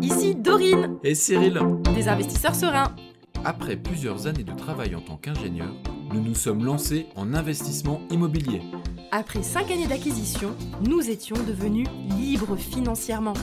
ici Dorine, Et Cyril, des investisseurs sereins. après plusieurs années de travail en tant qu'ingénieur, nous nous sommes lancés en investissement immobilier. Après 5 années d'acquisition, nous étions devenus libres financièrement.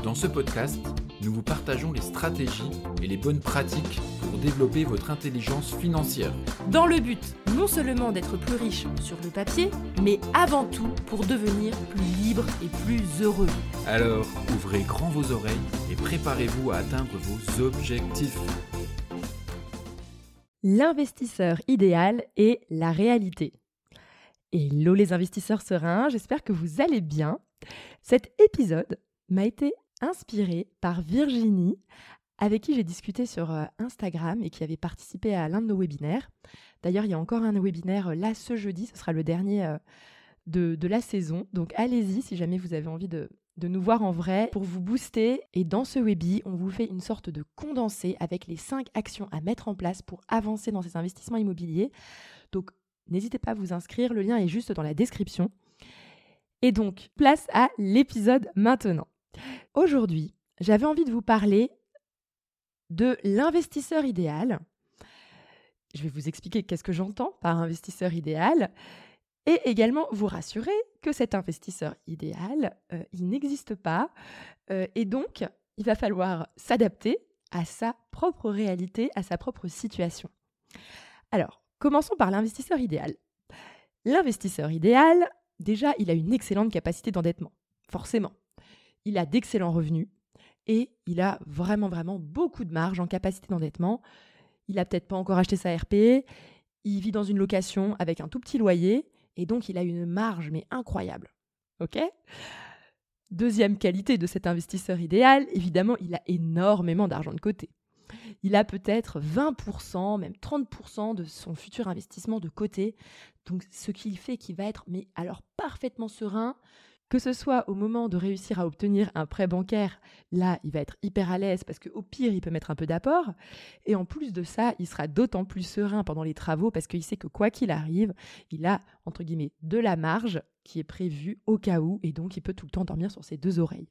Dans ce podcast, nous vous partageons les stratégies et les bonnes pratiques pour développer votre intelligence financière. Dans le but non seulement d'être plus riche sur le papier, mais avant tout pour devenir plus libre et plus heureux. Alors, ouvrez grand vos oreilles et préparez-vous à atteindre vos objectifs. L'investisseur idéal et la réalité. Hello les investisseurs sereins, j'espère que vous allez bien. Cet épisode m'a été inspiré par Virginie, avec qui j'ai discuté sur Instagram et qui avait participé à l'un de nos webinaires. D'ailleurs, il y a encore un webinaire là ce jeudi, ce sera le dernier de la saison. Donc allez-y si jamais vous avez envie de nous voir en vrai pour vous booster. Et dans ce webi, on vous fait une sorte de condensé avec les 5 actions à mettre en place pour avancer dans ces investissements immobiliers. Donc n'hésitez pas à vous inscrire, le lien est juste dans la description. Et donc, place à l'épisode maintenant. Aujourd'hui, j'avais envie de vous parler de l'investisseur idéal. Je vais vous expliquer qu'est-ce que j'entends par investisseur idéal et également vous rassurer que cet investisseur idéal, il n'existe pas et donc il va falloir s'adapter à sa propre réalité, à sa propre situation. Alors, commençons par l'investisseur idéal. L'investisseur idéal, déjà, il a une excellente capacité d'endettement, forcément. Il a d'excellents revenus et il a vraiment beaucoup de marge en capacité d'endettement. Il n'a peut-être pas encore acheté sa RP, il vit dans une location avec un tout petit loyer et donc il a une marge mais incroyable. Ok ? Deuxième qualité de cet investisseur idéal, évidemment, il a énormément d'argent de côté. Il a peut-être 20%, même 30% de son futur investissement de côté. Donc, ce qui fait qu'il va être mais alors parfaitement serein, que ce soit au moment de réussir à obtenir un prêt bancaire, là, il va être hyper à l'aise parce qu'au pire, il peut mettre un peu d'apport. Et en plus de ça, il sera d'autant plus serein pendant les travaux parce qu'il sait que quoi qu'il arrive, il a, entre guillemets, de la marge qui est prévue au cas où et donc il peut tout le temps dormir sur ses 2 oreilles.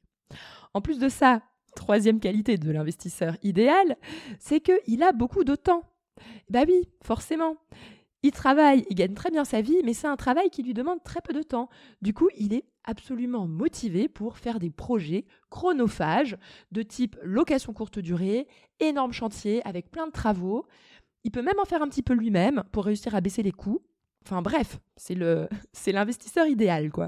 En plus de ça, troisième qualité de l'investisseur idéal, c'est qu'il a beaucoup de temps. Bah oui, forcément. Il travaille, il gagne très bien sa vie, mais c'est un travail qui lui demande très peu de temps. Du coup, il est absolument motivé pour faire des projets chronophages de type location courte durée, énorme chantier avec plein de travaux. Il peut même en faire un petit peu lui-même pour réussir à baisser les coûts. Enfin bref, c'est l'investisseur idéal, quoi.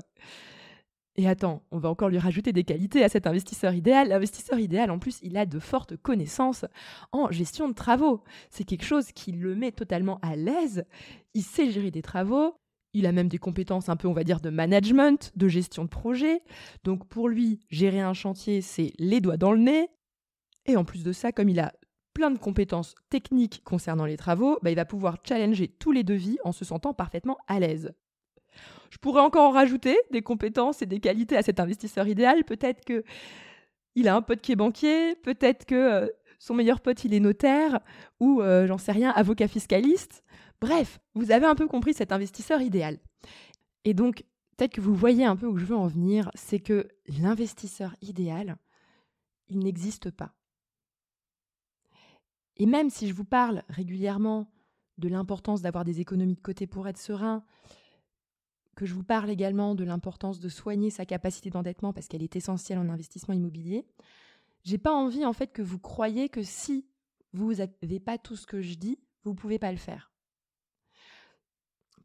Et attends, on va encore lui rajouter des qualités à cet investisseur idéal. L'investisseur idéal, en plus, il a de fortes connaissances en gestion de travaux. C'est quelque chose qui le met totalement à l'aise. Il sait gérer des travaux. Il a même des compétences un peu, on va dire, de management, de gestion de projet. Donc pour lui, gérer un chantier, c'est les doigts dans le nez. Et en plus de ça, comme il a plein de compétences techniques concernant les travaux, il va pouvoir challenger tous les devis en se sentant parfaitement à l'aise. Je pourrais encore en rajouter des compétences et des qualités à cet investisseur idéal. Peut-être qu'il a un pote qui est banquier, peut-être que son meilleur pote, il est notaire, ou, j'en sais rien, avocat fiscaliste. Bref, vous avez un peu compris cet investisseur idéal. Et donc, peut-être que vous voyez un peu où je veux en venir, c'est que l'investisseur idéal, il n'existe pas. Et même si je vous parle régulièrement de l'importance d'avoir des économies de côté pour être serein, que je vous parle également de l'importance de soigner sa capacité d'endettement parce qu'elle est essentielle en investissement immobilier, j'ai pas envie en fait que vous croyiez que si vous n'avez pas tout ce que je dis, vous pouvez pas le faire.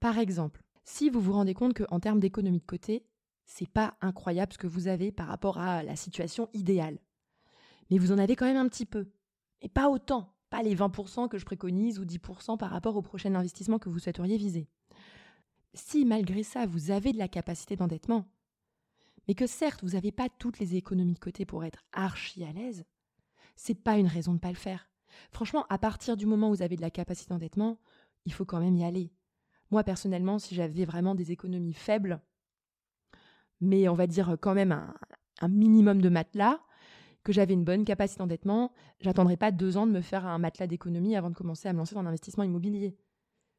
Par exemple, si vous vous rendez compte qu'en termes d'économie de côté, c'est pas incroyable ce que vous avez par rapport à la situation idéale, mais vous en avez quand même un petit peu, et pas autant, pas les 20% que je préconise ou 10% par rapport au prochain investissement que vous souhaiteriez viser. Si malgré ça, vous avez de la capacité d'endettement, mais que certes, vous n'avez pas toutes les économies de côté pour être archi à l'aise, c'est pas une raison de ne pas le faire. Franchement, à partir du moment où vous avez de la capacité d'endettement, il faut quand même y aller. Moi, personnellement, si j'avais vraiment des économies faibles, mais on va dire quand même un minimum de matelas, que j'avais une bonne capacité d'endettement, j'attendrais pas 2 ans de me faire un matelas d'économie avant de commencer à me lancer dans l'investissement immobilier.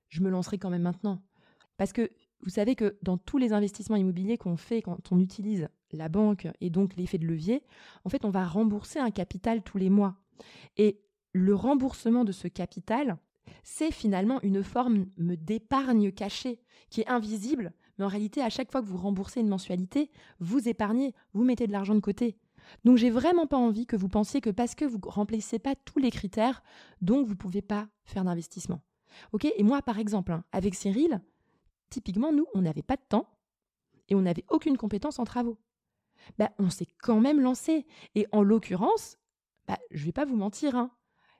Je me lancerai quand même maintenant. Parce que vous savez que dans tous les investissements immobiliers qu'on fait quand on utilise la banque et donc l'effet de levier, en fait, on va rembourser un capital tous les mois. Et le remboursement de ce capital, c'est finalement une forme d'épargne cachée qui est invisible, mais en réalité, à chaque fois que vous remboursez une mensualité, vous épargnez, vous mettez de l'argent de côté. Donc, j'ai vraiment pas envie que vous pensiez que parce que vous ne remplissez pas tous les critères, donc vous ne pouvez pas faire d'investissement. Ok ? Et moi, par exemple, avec Cyril, typiquement, nous, on n'avait pas de temps et on n'avait aucune compétence en travaux. On s'est quand même lancé. Et en l'occurrence, je ne vais pas vous mentir,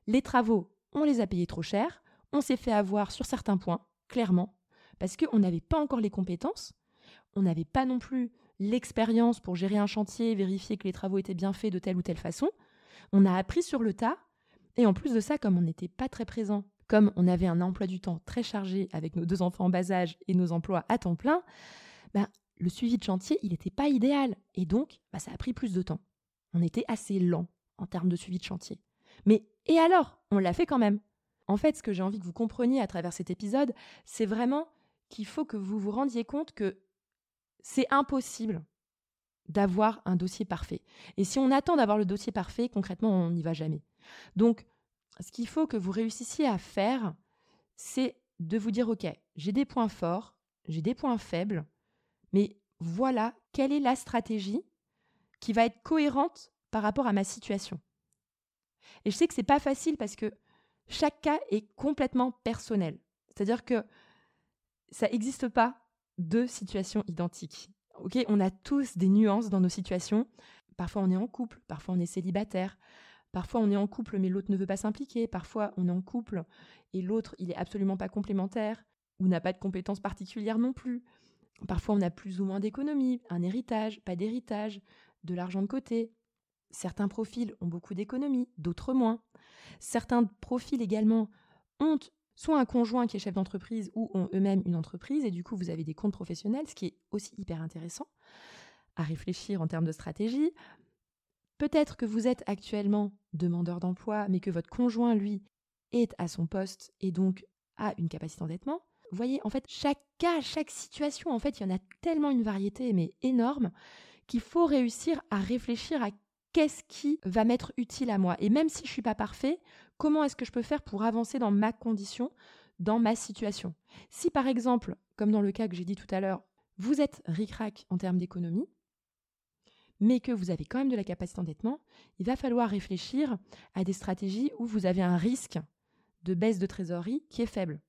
les travaux, on les a payés trop cher, on s'est fait avoir sur certains points, clairement, parce qu'on n'avait pas encore les compétences, on n'avait pas non plus l'expérience pour gérer un chantier, vérifier que les travaux étaient bien faits de telle ou telle façon. On a appris sur le tas, et en plus de ça, comme on n'était pas très présent, comme on avait un emploi du temps très chargé avec nos 2 enfants en bas âge et nos emplois à temps plein, le suivi de chantier, il n'était pas idéal. Et donc, ça a pris plus de temps. On était assez lent en termes de suivi de chantier. Mais, et alors, on l'a fait quand même. En fait, ce que j'ai envie que vous compreniez à travers cet épisode, c'est vraiment qu'il faut que vous vous rendiez compte que c'est impossible d'avoir un dossier parfait. Et si on attend d'avoir le dossier parfait, concrètement, on n'y va jamais. Donc, ce qu'il faut que vous réussissiez à faire, c'est de vous dire, OK, j'ai des points forts, j'ai des points faibles, mais voilà quelle est la stratégie qui va être cohérente par rapport à ma situation. Et je sais que c'est pas facile parce que chaque cas est complètement personnel. C'est-à-dire que ça n'existe pas 2 situations identiques. Ok, on a tous des nuances dans nos situations. Parfois on est en couple, parfois on est célibataire, parfois on est en couple mais l'autre ne veut pas s'impliquer, parfois on est en couple et l'autre il est absolument pas complémentaire ou n'a pas de compétences particulières non plus. Parfois, on a plus ou moins d'économies, un héritage, pas d'héritage, de l'argent de côté. Certains profils ont beaucoup d'économies, d'autres moins. Certains profils également ont soit un conjoint qui est chef d'entreprise ou ont eux-mêmes une entreprise et du coup, vous avez des comptes professionnels, ce qui est aussi hyper intéressant à réfléchir en termes de stratégie. Peut-être que vous êtes actuellement demandeur d'emploi, mais que votre conjoint, lui, est à son poste et donc a une capacité d'endettement. Vous voyez, en fait, chaque cas, chaque situation, en fait, il y en a tellement une variété, mais énorme, qu'il faut réussir à réfléchir à qu'est-ce qui va m'être utile à moi. Et même si je ne suis pas parfait, comment est-ce que je peux faire pour avancer dans ma condition, dans ma situation ? Si par exemple, comme dans le cas que j'ai dit tout à l'heure, vous êtes ric-rac en termes d'économie, mais que vous avez quand même de la capacité d'endettement, il va falloir réfléchir à des stratégies où vous avez un risque de baisse de trésorerie qui est faible.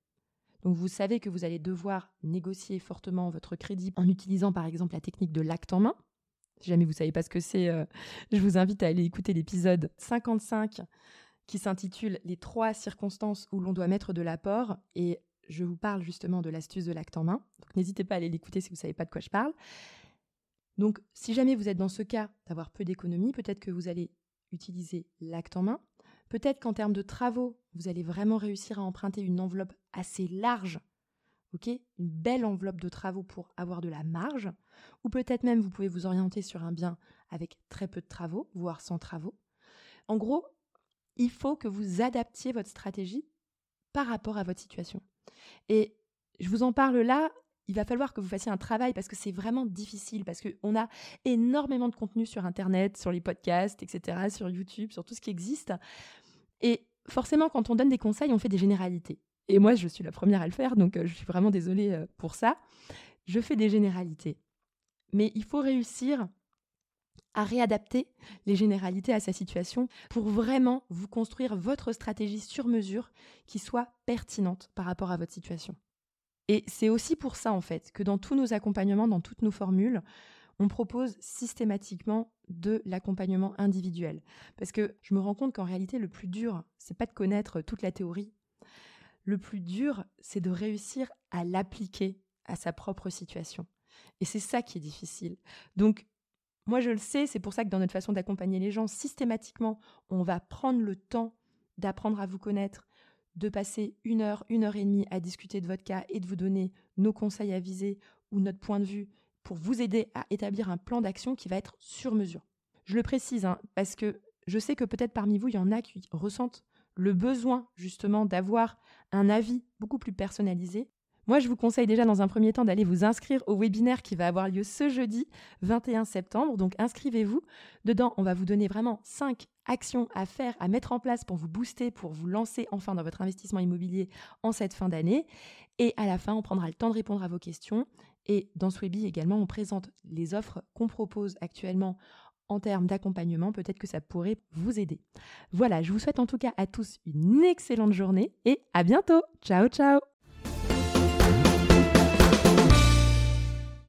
Donc vous savez que vous allez devoir négocier fortement votre crédit en utilisant par exemple la technique de l'acte en main. Si jamais vous ne savez pas ce que c'est, je vous invite à aller écouter l'épisode 55 qui s'intitule « Les 3 circonstances où l'on doit mettre de l'apport » et je vous parle justement de l'astuce de l'acte en main. Donc n'hésitez pas à aller l'écouter si vous ne savez pas de quoi je parle. Donc si jamais vous êtes dans ce cas d'avoir peu d'économie, peut-être que vous allez utiliser l'acte en main. Peut-être qu'en termes de travaux, vous allez vraiment réussir à emprunter une enveloppe assez large, une belle enveloppe de travaux pour avoir de la marge. Ou peut-être même vous pouvez vous orienter sur un bien avec très peu de travaux, voire sans travaux. En gros, il faut que vous adaptiez votre stratégie par rapport à votre situation. Et je vous en parle là, il va falloir que vous fassiez un travail parce que c'est vraiment difficile, parce qu'on a énormément de contenu sur Internet, sur les podcasts, etc., sur YouTube, sur tout ce qui existe. Et forcément, quand on donne des conseils, on fait des généralités. Et moi, je suis la première à le faire, donc je suis vraiment désolée pour ça. Je fais des généralités. Mais il faut réussir à réadapter les généralités à sa situation pour vraiment vous construire votre stratégie sur mesure qui soit pertinente par rapport à votre situation. Et c'est aussi pour ça, en fait, que dans tous nos accompagnements, dans toutes nos formules, on propose systématiquement de l'accompagnement individuel. Parce que je me rends compte qu'en réalité, le plus dur, c'est pas de connaître toute la théorie. Le plus dur, c'est de réussir à l'appliquer à sa propre situation. Et c'est ça qui est difficile. Donc, moi, je le sais, c'est pour ça que dans notre façon d'accompagner les gens, systématiquement, on va prendre le temps d'apprendre à vous connaître, de passer 1 heure, 1 heure et demie à discuter de votre cas et de vous donner nos conseils avisés ou notre point de vue pour vous aider à établir un plan d'action qui va être sur mesure. Je le précise, parce que je sais que peut-être parmi vous, il y en a qui ressentent le besoin justement d'avoir un avis beaucoup plus personnalisé. Moi, je vous conseille déjà dans un premier temps d'aller vous inscrire au webinaire qui va avoir lieu ce jeudi 21 septembre. Donc, inscrivez-vous. Dedans, on va vous donner vraiment 5 actions à faire, à mettre en place pour vous booster, pour vous lancer enfin dans votre investissement immobilier en cette fin d'année. Et à la fin, on prendra le temps de répondre à vos questions. Et dans ce webi également, on présente les offres qu'on propose actuellement en termes d'accompagnement. Peut-être que ça pourrait vous aider. Voilà, je vous souhaite en tout cas à tous une excellente journée et à bientôt. Ciao, ciao!